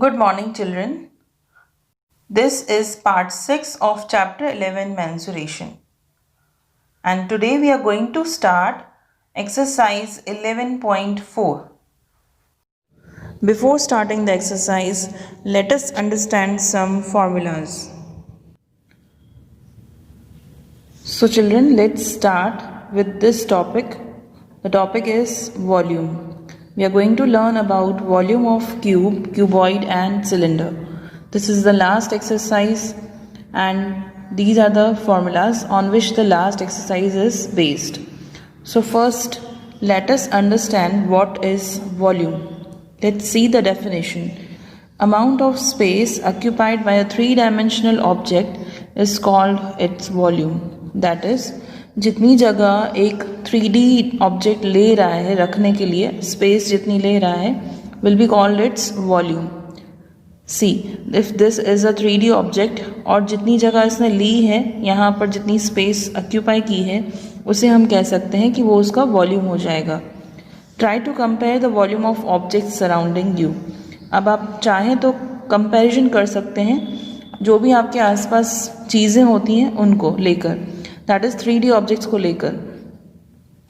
Good morning, children. This is part 6 of chapter 11 mensuration. And today we are going to start exercise 11.4. Before starting the exercise, let us understand some formulas. So, children, let's start with this topic. The topic is volume. We are going to learn about volume of cube, cuboid and cylinder. This is the last exercise and these are the formulas on which the last exercise is based. So first, let us understand what is volume. Let's see the definition. Amount of space occupied by a three-dimensional object is called its volume. That is, जितनी जगह एक 3D object ले रहा है रखने के लिए, space जितनी ले रहा है, will be called its volume. See, if this is a 3D object और जितनी जगह इसने ली है, यहाँ पर जितनी स्पेस ऑक्यूपाई की है, उसे हम कह सकते हैं कि वो उसका वॉल्यूम हो जाएगा. Try to compare the volume of object surrounding you. अब आप चाहें तो कंपेरिजन कर सकते हैं जो भी आपके आसपास चीज़ें होती हैं उनको लेकर, दैट इज 3D ऑब्जेक्ट्स को लेकर.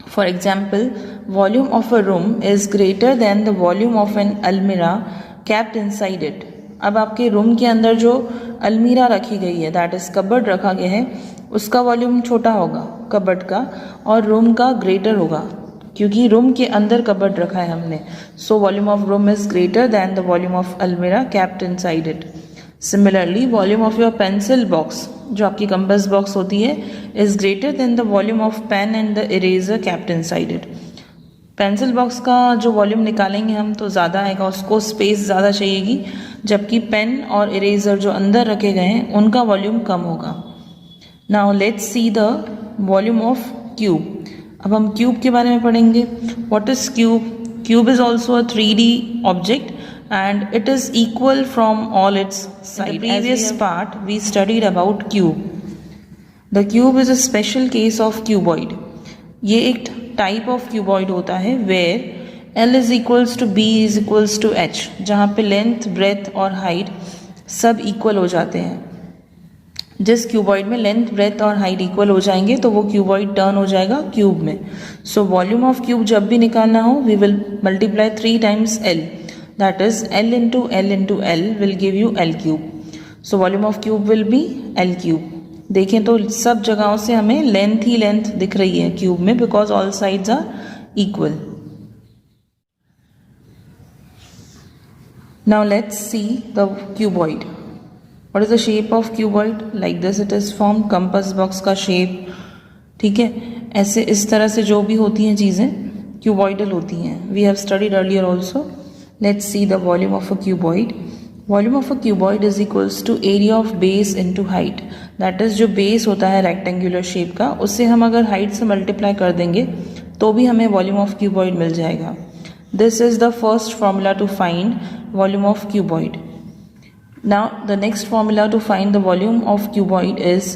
For example, volume of a room is greater than the volume of an almirah kept inside it. अब आपके रूम के अंदर जो अलमीरा रखी गई है, दैट इज कबर्ड रखा गया है, उसका वॉल्यूम छोटा होगा कबर्ड का, और रूम का ग्रेटर होगा क्योंकि रूम के अंदर कबर्ड रखा है हमने. So volume of room is greater than the volume of almirah kept inside it. Similarly, volume of your pencil box, जो आपकी कंपास बॉक्स होती है, is greater than the volume of pen and the eraser kept inside it. Pencil box का जो volume निकालेंगे हम तो ज़्यादा आएगा, उसको स्पेस ज़्यादा चाहिएगी, जबकि पेन और इरेजर जो अंदर रखे गए हैं उनका वॉल्यूम कम होगा. Now let's see the volume of cube. अब हम क्यूब के बारे में पढ़ेंगे. What is cube? Cube is also a 3D object and it is equal from all its sides. In the previous part we studied about cube. The cube is a special case of cuboid. ये एक type of cuboid होता है where L is equals to B is equals to H, जहाँ पे length, breadth और height सब equal हो जाते हैं. जिस क्यूबॉइड में लेंथ, ब्रेथ और हाइट इक्वल हो जाएंगे तो वो क्यूबॉइड टर्न हो जाएगा क्यूब में. सो वॉल्यूम ऑफ क्यूब जब भी निकालना हो, we will multiply 3 times L. That is L into L into L will give you L cube. So volume of cube will be L cube. देखें तो सब जगहों से हमें लेंथ ही लेंथ दिख रही है क्यूब में, because all sides are equal. Now let's see the cuboid. What is the shape of cuboid? Like this it is formed. Compass box का शेप, ठीक है, ऐसे इस तरह से जो भी होती हैं चीज़ें क्यूबॉइडल होती हैं. We have studied earlier also. Let's see the volume of a cuboid. Volume of a cuboid is equals to area of base into height. That is, जो base होता है rectangular shape का, उससे हम अगर height से multiply कर देंगे तो भी हमें volume of cuboid मिल जाएगा. This is the first formula to find volume of cuboid. Now the next formula to find the volume of cuboid is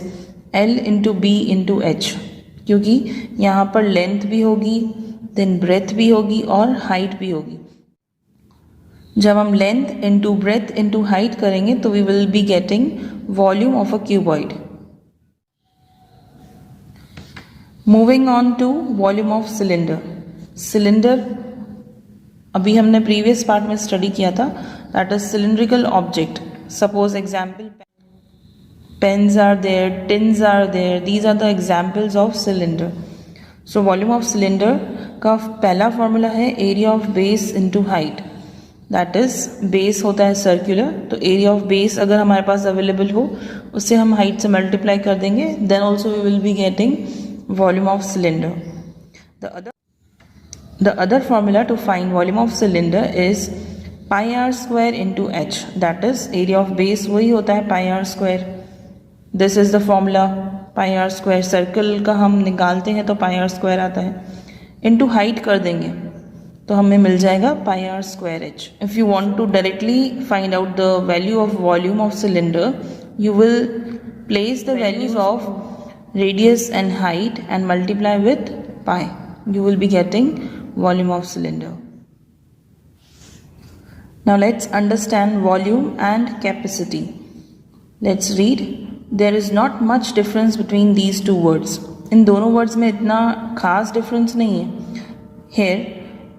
L into B into H. क्योंकि यहाँ पर length भी होगी, then breadth भी होगी और height भी होगी. जब हम length into breadth into height करेंगे तो we will be getting volume of a cuboid. Moving on to volume of cylinder. Cylinder अभी हमने प्रीवियस पार्ट में स्टडी किया था. That is cylindrical object. Suppose example, pens are there, tins are there, these are the examples of cylinder. So volume of cylinder का पहला formula है area of base into height. That is, base होता है circular, तो area of base अगर हमारे पास available हो उससे हम हाइट से मल्टीप्लाई कर देंगे, then also we will be getting volume of cylinder. The other formula to find volume of cylinder is pi r square into h. That is, area of base वही होता है pi r square. This is the formula, pi r square. Circle का हम निकालते हैं तो पाई r square आता है, इंटू हाइट कर देंगे तो हमें मिल जाएगा pi r square h. If you want to directly find out the value of volume of cylinder, you will place the values of radius and height and multiply with pi. You will be getting volume of cylinder. Now let's understand volume and capacity. Let's read. There is not much difference between these two words. इन दोनों words में इतना खास difference नहीं है. Here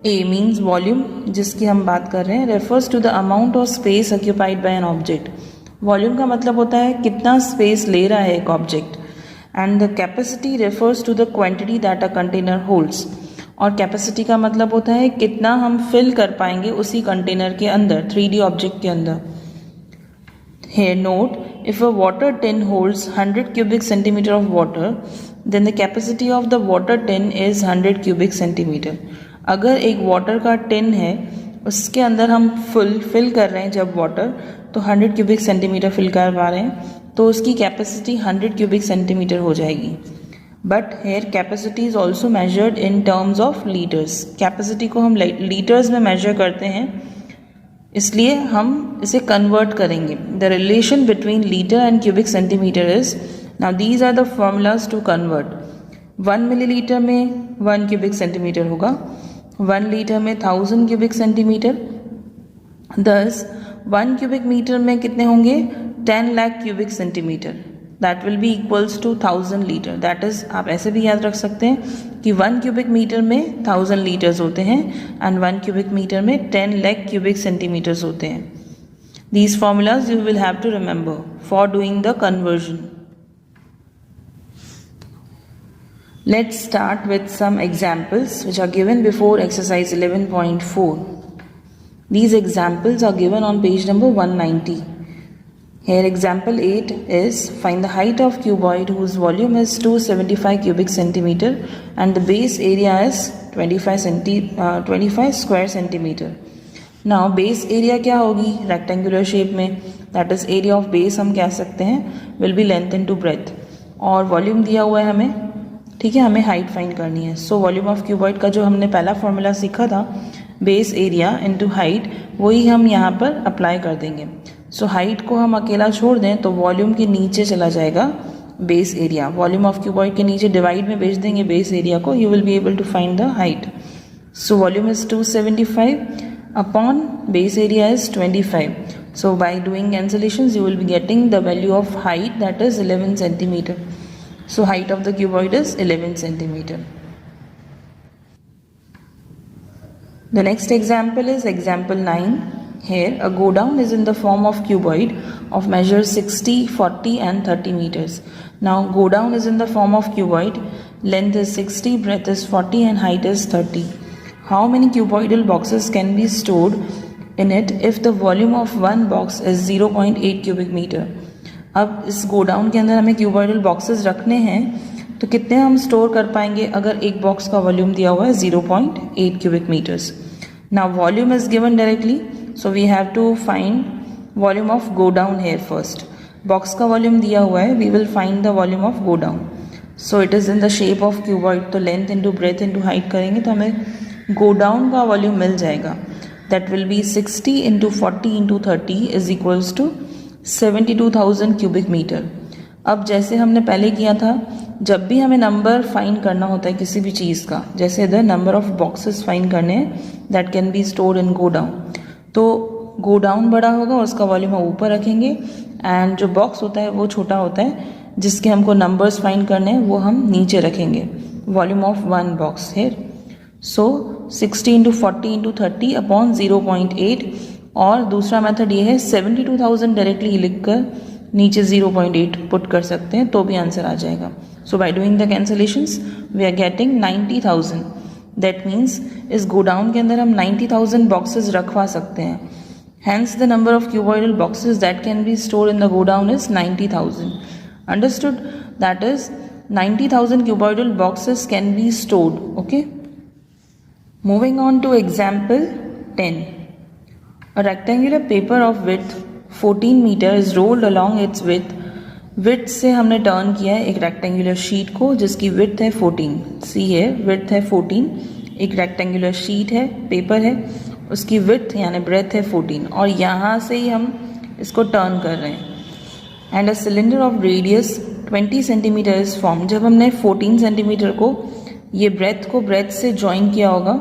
A means volume, जिसकी हम बात कर रहे हैं, refers to the amount of space occupied by an object. Volume का मतलब होता है कितना स्पेस ले रहा है एक object. And the capacity refers to the quantity that a container holds. और कैपेसिटी का मतलब होता है कितना हम फिल कर पाएंगे उसी कंटेनर के अंदर, 3D ऑब्जेक्ट के अंदर. Here note, if a water tin holds 100 cubic centimeter of water, then the capacity of the water tin is 100 cubic centimeter. अगर एक वाटर का टिन है, उसके अंदर हम फिल कर रहे हैं जब वाटर, तो 100 क्यूबिक सेंटीमीटर फिल कर पा रहे हैं, तो उसकी कैपेसिटी 100 क्यूबिक सेंटीमीटर हो जाएगी. But here capacity is also measured in terms of litres. Capacity को हम लीटर्स में मेजर करते हैं, इसलिए हम इसे कन्वर्ट करेंगे. The relation between litre and cubic centimetre is, now these are the formulas to convert. 1 millilitre में 1 क्यूबिक सेंटीमीटर होगा, 1 लीटर में 1000 क्यूबिक सेंटीमीटर. दस 1 क्यूबिक मीटर में कितने होंगे? 10 lakh cubic centimetre. That will be equals to 1000 litre. That is, आप ऐसे भी याद रख सकते हैं कि 1 क्यूबिक मीटर में 1000 लीटर्स होते हैं एंड 1 क्यूबिक मीटर में 10 लाख क्यूबिक सेंटीमीटर्स होते हैं. These formulas you will have to remember for doing the conversion. Let's start with some examples which are given before exercise 11.4. These examples are given on page number 190. Here example 8 is, find the height of cuboid whose volume is 275 cubic centimeter and the base area is 25 square centimeter. Now base area क्या होगी rectangular shape में, that is area of base हम कह सकते हैं, will be length into breadth. और volume दिया हुआ है हमें, ठीक है, हमें हाइट फाइंड करनी है. सो वॉल्यूम ऑफ क्यूबॉइड का जो हमने पहला फॉर्मूला सीखा था, बेस एरिया इनटू हाइट, वही हम यहाँ पर अप्लाई कर देंगे. सो हाइट को हम अकेला छोड़ दें तो वॉल्यूम के नीचे चला जाएगा base area. Volume of cuboid के नीचे डिवाइड में भेज देंगे बेस एरिया को, you will be able to find the height. So volume is 275 upon base area is 25. So by doing cancellations you will be getting the value of height, that is 11 centimetre. So height of the cuboid is 11 centimeter. The next example is example 9. Here a go down is in the form of cuboid of measure 60, 40 and 30 meters. Now go down is in the form of cuboid, length is 60, breadth is 40 and height is 30. How many cuboidal boxes can be stored in it if the volume of one box is 0.8 cubic meter? अब इस godown के अंदर हमें cuboidal boxes रखने हैं, तो कितने हम स्टोर कर पाएंगे अगर एक बॉक्स का वॉल्यूम दिया हुआ है 0.8 cubic metres. Now volume is given directly, so we have to find volume of godown here first. Box का वॉल्यूम दिया हुआ है, we will find the volume of godown. So it is in the shape of cuboid, तो length into breadth into height करेंगे तो हमें godown का volume मिल जाएगा. That will be 60 into 40 into 30 is equals to 72,000 cubic metre. अब जैसे हमने पहले किया था, जब भी हमें नंबर फाइंड करना होता है किसी भी चीज़ का, जैसे इधर नंबर ऑफ बॉक्सेस फाइंड करने हैं that can be stored in go down, तो गो डाउन बड़ा होगा, उसका वॉल्यूम हम ऊपर रखेंगे एंड जो बॉक्स होता है वो छोटा होता है, जिसके हमको नंबर्स फाइंड करने हैं वो हम नीचे रखेंगे. Volume of one box here. So 60 into 40 into 30 upon 0.8. और दूसरा मेथड ये है 72,000 डायरेक्टली लिखकर नीचे 0.8 पुट कर सकते हैं तो भी आंसर आ जाएगा. So by doing the cancellations we are getting 90,000. That means इस गोडाउन के अंदर हम 90,000 बॉक्सेस रखवा सकते हैं. Hence the number of cuboidal boxes that can be stored in the godown is 90,000. Understood? That is 90,000 cuboidal boxes can be stored. Okay. Moving on to example 10. A rectangular paper of width 14 meter is rolled along its width. Width से हमने turn किया है एक rectangular sheet को जिसकी width है 14. सी है width है 14. एक रेक्टेंगुलर शीट है, पेपर है, उसकी विड्थ यानी ब्रेथ है 14 और यहाँ से ही हम इसको टर्न कर रहे हैं. And a cylinder of radius 20 centimetre is form. जब हमने 14 सेंटीमीटर को ये ब्रेथ से ज्वाइन किया होगा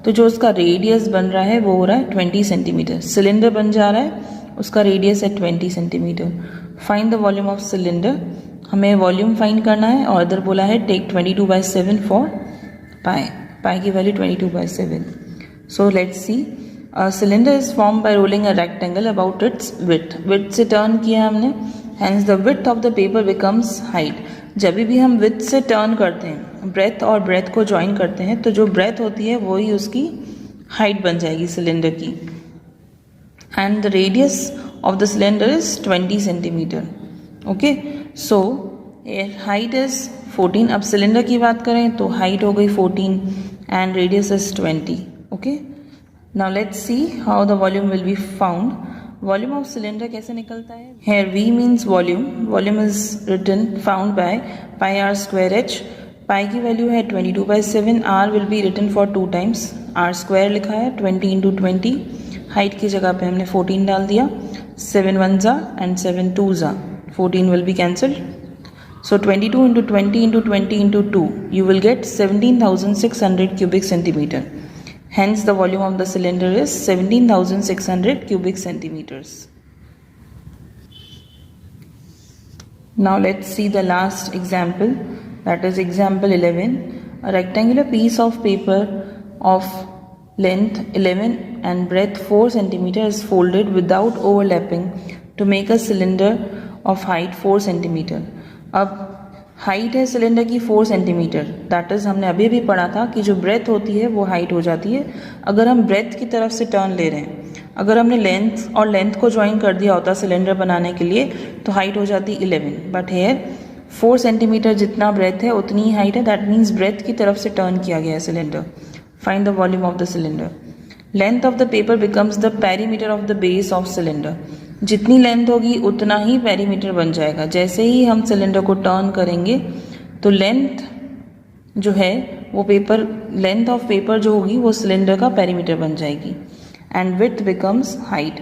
तो जो उसका रेडियस बन रहा है वो हो रहा है 20 सेंटीमीटर। सिलेंडर बन जा रहा है, उसका रेडियस है 20 centimetre. Find the volume of cylinder, हमें वॉल्यूम फाइंड करना है और इधर बोला है टेक 22/7 फॉर पाई, पाई की value 22/7। So let's see, cylinder is form by rolling a rectangle about its width, width से टर्न किया हमने, hence the width of the paper becomes height. जब भी हम विड्थ से टर्न करते हैं, ब्रेथ और ब्रेथ को ज्वाइन करते हैं, तो जो ब्रेथ होती है वही उसकी हाइट बन जाएगी सिलेंडर की। And the radius of the cylinder is 20 centimetre. Okay, so height is 14। अब सिलेंडर की बात करें तो हाइट हो गई 14 and radius is 20। Okay, now let's see how the volume will be found. Volume of cylinder कैसे निकलता है? Here V means volume, volume is written found by pi r square h. Pi की value है 22/7, r will be written for 2 times, r square लिखा है 20 × 20, height की जगह पे हमने 14 डाल दिया, 7 1s and 7 2s, 14 will be cancelled. So 22 into 20 into 20 into 2, you will get 17,600 cubic centimeter. Hence the volume of the cylinder is 17,600 cubic centimeters. Now let's see the last example, that is example 11. A rectangular piece of paper of length 11 and breadth 4 centimeter is folded without overlapping to make a cylinder of height 4 centimetre. अब height है cylinder की 4 centimetre, that is हमने अभी भी पढ़ा था कि जो ब्रेथ होती है वो हाइट हो जाती है अगर हम ब्रेथ की तरफ से टर्न ले रहे हैं। अगर हमने लेंथ और लेंथ को ज्वाइन कर दिया होता सिलेंडर बनाने के लिए तो हाइट हो जाती 11, बट हेयर 4 सेंटीमीटर जितना ब्रेथ है उतनी ही हाइट है, दैट मीन्स ब्रेथ की तरफ से टर्न किया गया है cylinder. Find the volume of the cylinder. Length of the paper becomes the perimeter of the base of cylinder. जितनी लेंथ होगी उतना ही पेरीमीटर बन जाएगा। जैसे ही हम सिलेंडर को टर्न करेंगे तो लेंथ जो है वो पेपर, लेंथ ऑफ पेपर जो होगी वो सिलेंडर का पेरीमीटर बन जाएगी and width becomes height.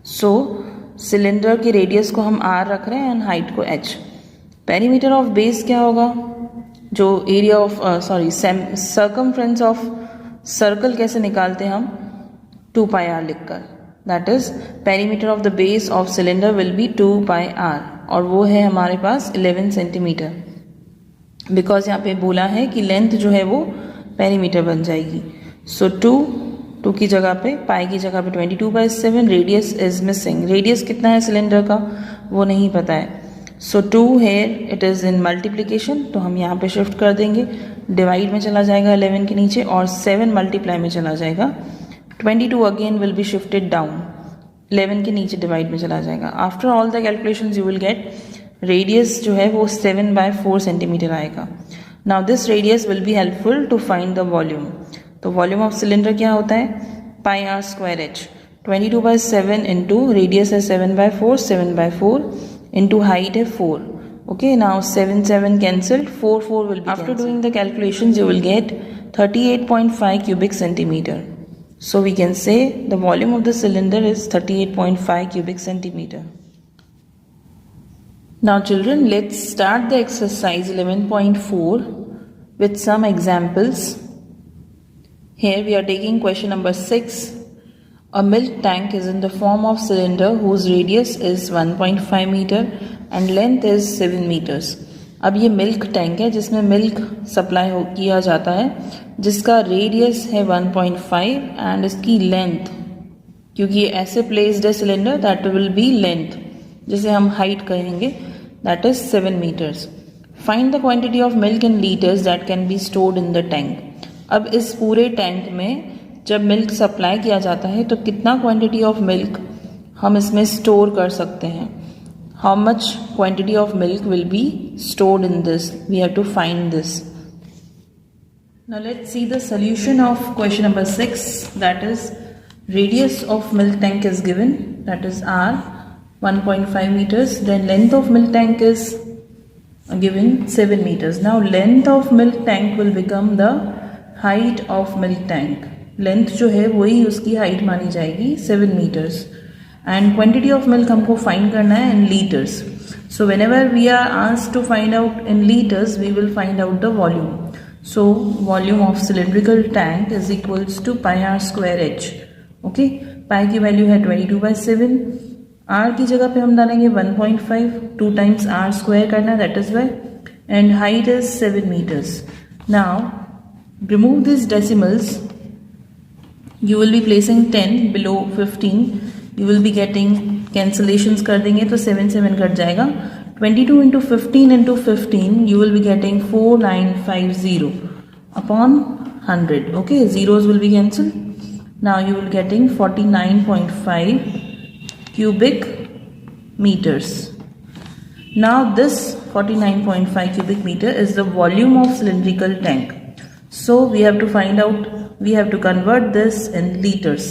So cylinder के रेडियस को हम r रख रहे हैं एंड हाइट को h। पेरीमीटर ऑफ बेस क्या होगा? जो area of circumference of circle कैसे निकालते हैं हम? 2 pi r लिखकर, that is perimeter of the base of cylinder will be 2 pi r और वो है हमारे पास 11 सेंटीमीटर, बिकॉज यहाँ पे बोला है कि लेंथ जो है वो पेरीमीटर बन जाएगी। सो 2 की जगह पे, पाई की जगह पे 22/7, रेडियस इज मिसिंग। रेडियस कितना है सिलेंडर का वो नहीं पता है। So 2 here it is in multiplication, तो हम यहाँ पे शिफ्ट कर देंगे, डिवाइड में चला जाएगा 11 के नीचे और 7 मल्टीप्लाई में चला जाएगा। 22 again will be shifted down, 11 के नीचे डिवाइड में चला जाएगा। After all the calculations you will get radius जो है वो 7/4 सेंटीमीटर आएगा। Now this radius will be helpful to find the volume. तो वॉल्यूम ऑफ सिलेंडर क्या होता है? Pi r square h, 22/7 into radius है 7/4, 7/4 इंटू हाइट है 4। Okay, now 7 7 cancelled, 4 4 will be after doing the calculations you will get 38.5 cubic centimeter. So we can say the volume of the cylinder is 38.5 cubic centimeter. Now children, let's start the exercise 11.4 with some examples. Here we are taking question number 6. A milk tank is in the form of cylinder whose radius is 1.5 meter and length is 7 meters. अब ये milk tank है जिसमें milk supply किया जाता है, जिसका radius है 1.5 and इसकी लेंथ, क्योंकि ये ऐसे प्लेस्ड है cylinder, that will B length, जिसे हम हाइट कहेंगे, that is 7 meters. Find the quantity of milk in litres that can be stored in the tank. अब इस पूरे टैंक में जब मिल्क सप्लाई किया जाता है तो कितना क्वांटिटी ऑफ मिल्क हम इसमें स्टोर कर सकते हैं. How much quantity of milk will be stored in this? We have to find this. Now let's see the solution of question number 6, that is radius of milk tank is given, that is r 1.5 meters. Then length of milk tank is given 7 meters. Now length of milk tank will become the height of milk tank. Length जो है वही उसकी height मानी जाएगी 7 meters. And quantity of milk हमको find करना है in liters. So whenever we are asked to find out in liters, we will find out the volume. So volume of cylindrical tank is equals to pi r square h. Okay, pi की value है 22/7. Are की जगह पे हम डालेंगे 1.5, 2 times r square करना है, that is why. And height is 7 meters. Now remove this decimals. You will be placing 10 below 15. You will be getting cancellations कर देंगे तो 7 7 कट जाएगा. 22 into 15 into 15, you will be getting 4950 upon 100. Okay, zeros will be cancelled. Now you will getting 49.5 cubic meters. Now this 49.5 cubic meter is the volume of cylindrical tank. So we have to find out, we have to convert this in liters.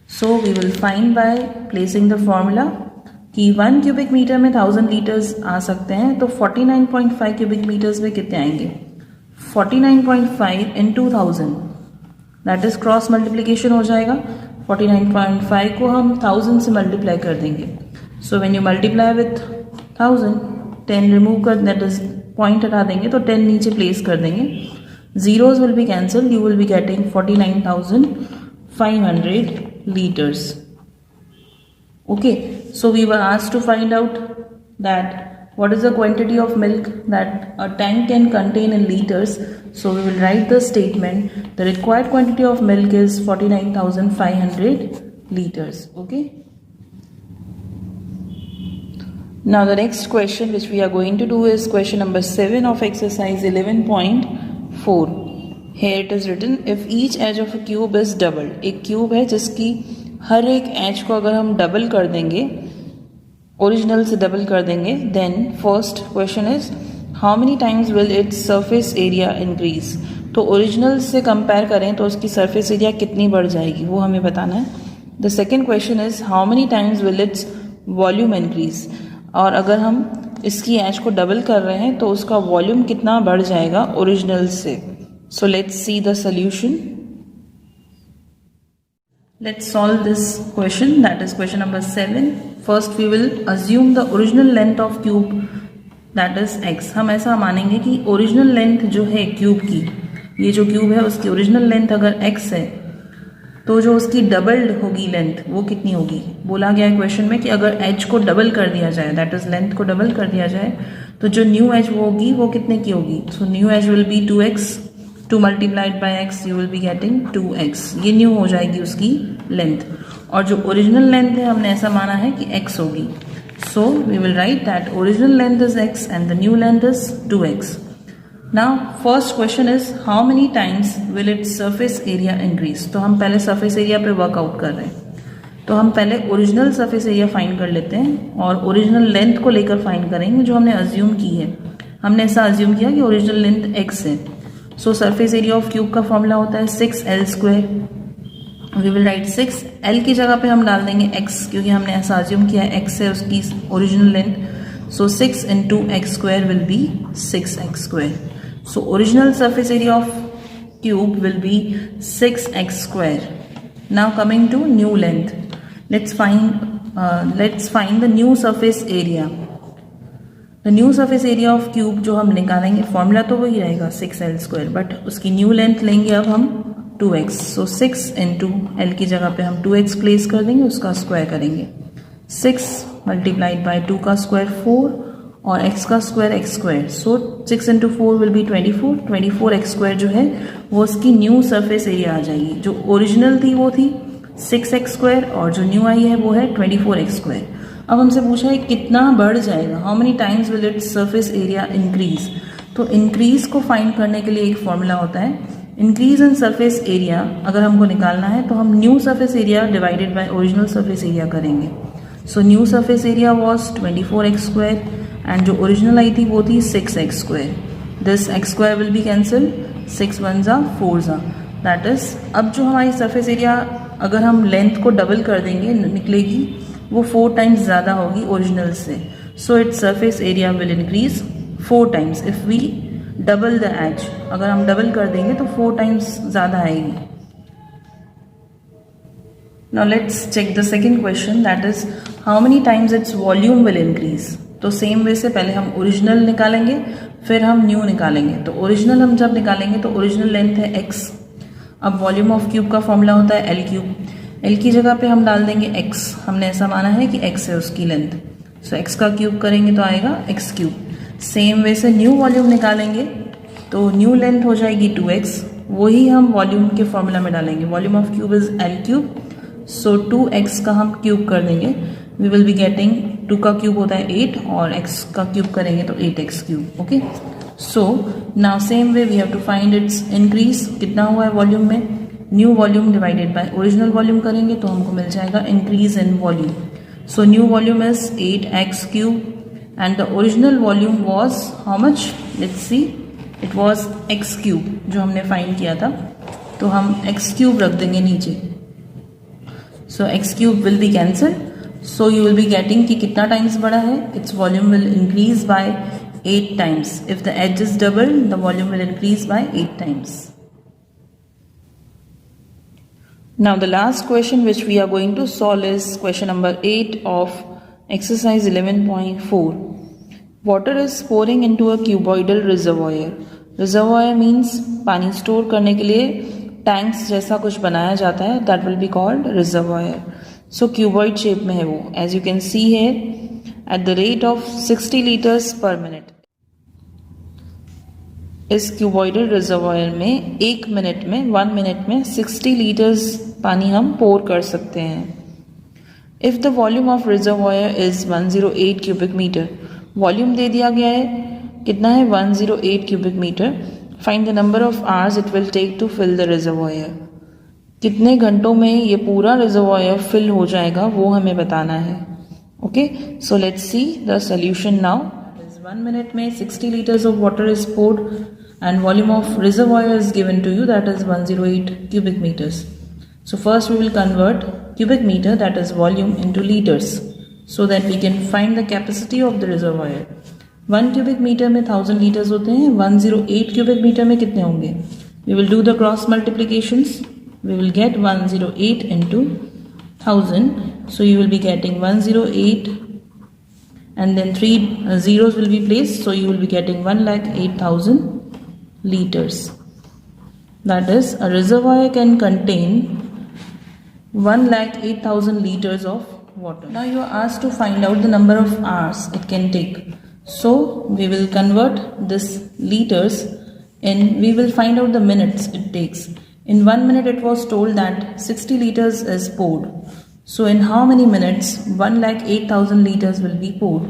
So we will find by placing the formula कि 1 cubic metre में 1000 litres आ सकते हैं, तो 49.5 cubic metres में कितने आएंगे? 49.5 into 1000, that is cross multiplication हो जाएगा. 49.5 को हम 1000 से मल्टीप्लाई कर देंगे. So when you multiply with 1000, 10 remove कर, दैट इज पॉइंट हटा देंगे तो 10 नीचे प्लेस कर देंगे. Zeros will be cancel. You will be getting 49,500 liters. Okay, so we were asked to find out that what is the quantity of milk that a tank can contain in liters. So we will write the statement. The required quantity of milk is 49,500 liters. Okay. Now the next question which we are going to do is question number 7 of exercise 11.4. Here it is written, if each edge of a cube is doubled. एक cube है जिसकी हर एक as को अगर हम double कर देंगे, original से डबल कर देंगे, then first question is how many times will its surface area increase. तो ओरिजिनल से कंपेयर करें तो उसकी सरफेस एरिया कितनी बढ़ जाएगी वो हमें बताना है. The second question is how many times will its volume increase. और अगर हम इसकी एज को डबल कर रहे हैं तो उसका वॉल्यूम कितना बढ़ जाएगा ओरिजिनल से. सो let's see the solution. Let's solve this question, that is question number 7. First we will assume the original length of cube, that is x. हम ऐसा मानेंगे कि ओरिजिनल लेंथ जो है क्यूब की, ये जो क्यूब है उसकी ओरिजिनल लेंथ अगर x है तो जो उसकी डबल्ड होगी लेंथ वो कितनी होगी. बोला गया है क्वेश्चन में कि अगर h को डबल कर दिया जाए, दैट इज लेंथ को डबल कर दिया जाए, तो जो न्यू h वो होगी वो कितने की होगी. So new h will be 2x. 2 multiplied by x you will be getting 2x. ये न्यू हो जाएगी उसकी लेंथ. और जो ओरिजिनल लेंथ है हमने ऐसा माना है कि x होगी. So we will write that original length is x and the new length is 2x. Now first question is how many times will its surface area increase. तो हम पहले सरफेस एरिया पे वर्कआउट कर रहे हैं, तो हम पहले ओरिजिनल सरफेस एरिया फाइंड कर लेते हैं और ओरिजिनल लेंथ को लेकर फाइंड करेंगे जो हमने अज्यूम की है. हमने ऐसा अज्यूम किया कि ओरिजिनल लेंथ x है. सो सरफेस एरिया ऑफ क्यूब का फॉर्मूला होता है 6l square. We will right 6l की जगह पे हम डाल देंगे x, क्योंकि हमने ऐसा अज्यूम किया है x है उसकी original length. So 6 into x square will be 6x square. So original surface area of cube will be 6x square. Now coming to new length, let's find the new surface area. The new surface area of cube जो हम निकालेंगे, formula तो वही रहेगा 6l square, but उसकी new length लेंगे अब हम 2x. सो 6 into l की जगह पे हम 2x प्लेस कर देंगे, उसका स्क्वायर करेंगे. 6 मल्टीप्लाइड बाय 2 का स्क्वायर 4 और x का square x square. So 6 into 4 will be 24. 24x square जो है वो उसकी न्यू सरफेस एरिया आ जाएगी. जो ओरिजिनल थी वो थी 6x स्क्वायर और जो न्यू आई है वो है 24x स्क्वायर. अब हमसे पूछा है कितना बढ़ जाएगा, how many times will its surface area increase. तो इंक्रीज को फाइंड करने के लिए एक फॉर्मूला होता है. इंक्रीज इन सरफेस एरिया अगर हमको निकालना है तो हम new surface area divided by original surface area करेंगे. So new surface area was 24x square and जो ओरिजिनल आई थी वो थी 6x square. This x square will be cancel. 6 1 जा 4 जा, दैट इज अब जो हमारी सरफेस एरिया अगर हम लेंथ को डबल कर देंगे निकलेगी वो 4 टाइम्स ज़्यादा होगी ओरिजिनल से. So its surface area will increase 4 times if we double the edge. अगर हम डबल कर देंगे तो 4 टाइम्स ज़्यादा आएगी. Now let's check the second question, that is how many times its volume will increase. तो सेम वे से पहले हम ओरिजिनल निकालेंगे, फिर हम न्यू निकालेंगे। तो ओरिजिनल हम जब निकालेंगे तो ओरिजिनल लेंथ है x। अब वॉल्यूम ऑफ क्यूब का फॉर्मूला होता है एल क्यूब। एल की जगह पे हम डाल देंगे x, हमने ऐसा माना है कि x है उसकी लेंथ, सो x का क्यूब करेंगे तो आएगा x क्यूब। सेम वे से न्यू वॉल्यूम निकालेंगे तो न्यू लेंथ हो जाएगी 2x, वही हम वॉल्यूम के फॉर्मूला में डालेंगे। Volume of cube is L cube, so 2x का हम क्यूब कर देंगे, वी विल बी गेटिंग 2 का क्यूब होता है 8 और x का क्यूब करेंगे तो 8x क्यूब। Okay, so now same way we have to find its increase, कितना हुआ है वॉल्यूम में। New volume divided by original volume करेंगे तो हमको मिल जाएगा increase in volume. So new volume is 8x cube and the original volume was how much, let's see, it was x cube जो हमने फाइंड किया था, तो हम x क्यूब रख देंगे नीचे। सो x cube will B cancel, so you will be getting कि कितना टाइम्स बड़ा है, it's volume will increase by 8 times. If the edge is double, the volume will increase by 8 times. Now the last question which we are going to solve is question number 8 of exercise 11.4. Water is pouring into a cuboidal reservoir. Reservoir means पानी store करने के लिए tanks जैसा कुछ बनाया जाता है, that will be called reservoir. So cuboid shape में है वो, as you can see here, at the rate of 60 liters per minute. इस क्यूबॉइडल रिजर्वायर में 1 मिनट में 1 मिनट में 60 लीटर्स पानी हम पोर कर सकते हैं। If the volume of reservoir is 108 cubic metre, volume दे दिया गया है कितना है 108 cubic metre. Find the number of hours it will take to fill the reservoir, कितने घंटों में ये पूरा रिजर्वायर फिल हो जाएगा वो हमें बताना है। Okay, so let's see the solution now. 1 minute में 60 liters of water is poured and volume of reservoir is given to you, that is 108 cubic meters. So first we will convert cubic meter, that is volume, into liters so that we can find the capacity of the reservoir. 1 cubic meter में 1000 liters होते हैं, 108 cubic meter में कितने होंगे। We will do the cross multiplications. We will get 108 into 1000, so you will be getting 108 and then 3 zeros will be placed, so you will be getting 108,000 liters. That is, a reservoir can contain 108,000 liters of water. Now you are asked to find out the number of hours it can take. So we will convert this liters and we will find out the minutes it takes. In 1 minute it was told that 60 liters is poured. So in how many minutes 108,000 liters will be poured?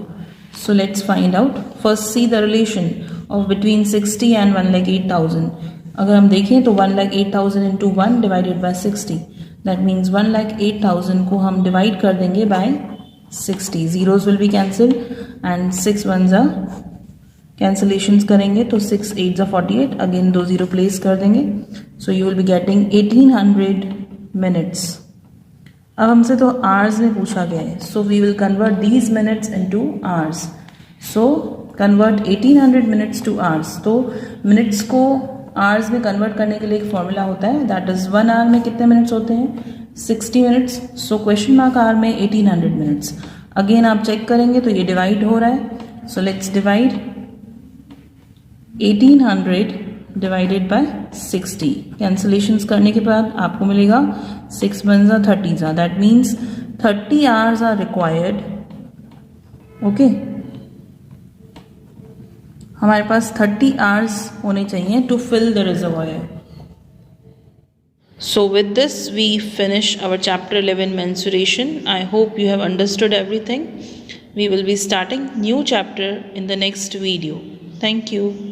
So let's find out. First see the relation of between 60 and 108,000. अगर हम देखें तो 108,000 into 1 divided by 60. That means 108,000 को हम divide कर देंगे by 60. Zeros will be cancelled and 6 ones are cancellations करेंगे तो 6 8 48, अगेन 2 0 प्लेस कर देंगे, so you will be getting 1800 minutes. अब हमसे तो आवर्स में पूछा गया है, so we will convert these minutes into hours. So convert 1800 minutes to hours. तो मिनट्स को आवर्स में कन्वर्ट करने के लिए एक फॉर्मूला होता है, दैट इज 1 आवर में कितने मिनट्स होते हैं 60 minutes. So question mark hour में 1800 मिनट्स। अगेन आप चेक करेंगे तो ये डिवाइड हो रहा है, सो let's divide 1800 divided by 60। Cancellations करने के बाद आपको मिलेगा 6 1 30, that means 30 hours are required. Okay, हमारे पास 30 आवर्स होने चाहिए to fill the reservoir. So with this we finish our chapter 11 mensuration. I hope you have understood everything. We will be starting new chapter in the next video. Thank you.